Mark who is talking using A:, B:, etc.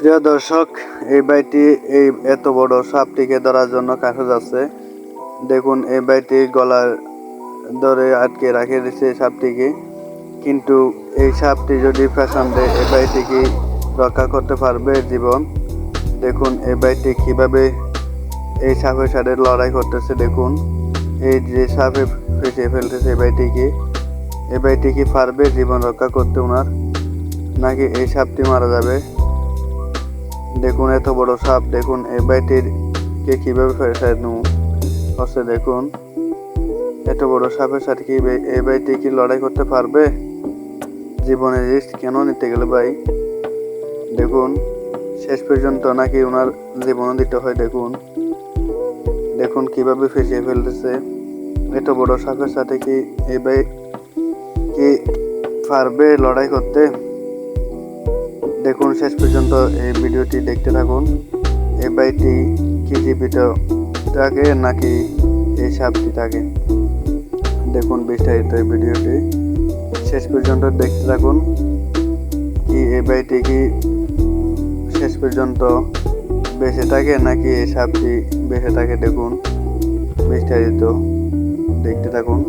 A: প্রিয় দর্শক, এই ভাইটি এই এত বড় সাপটিকে ধরার জন্য কাছে যাচ্ছে। দেখুন, এই ভাইটি গলার ধরে আটকে রাখে দিচ্ছে সাপটিকে, কিন্তু এই সাপটি যদি ফ্যাশন দেয় এই ভাইটিকে রক্ষা করতে পারবে জীবন। দেখুন এই ভাইটি কিভাবে এই সাপের সাথে লড়াই করতেছে। দেখুন এই যে সাপে ফেঁসে ফেলতেছে এই ভাইটি কি পারবে জীবন রক্ষা করতে ওনার, নাকি এই সাপটি মারা যাবে। দেখুন এত বড় সাপ, দেখুন এই ভাইটির কে কিভাবে ফেসানো হচ্ছে। দেখুন এত বড় সাপের সাথে কি এই ভাইটি কি লড়াই করতে পারবে। জীবনের রিস্ক কেন নিতে গেলে ভাই। দেখুন শেষ পর্যন্ত নাকি ওনার জীবনও দিতে হয়। দেখুন দেখুন কিভাবে ফেসিয়ে ফেলতেছে। এত বড় সাপের সাথে কি এই ভাই কি পারবে লড়াই করতে। দেখুন শেষ পর্যন্ত এই ভিডিওটি দেখতে থাকুন। এই ভাইটি কি জীবিত থাকে নাকি এই সাপটি থাকে। দেখুন বিস্তারিত এই ভিডিওটি শেষ পর্যন্ত দেখতে থাকুন। কি এই ভাইটি কি শেষ পর্যন্ত বেঁচে থাকে নাকি এই সাপটি বেঁচে থাকে। দেখুন বিস্তারিত দেখতে থাকুন।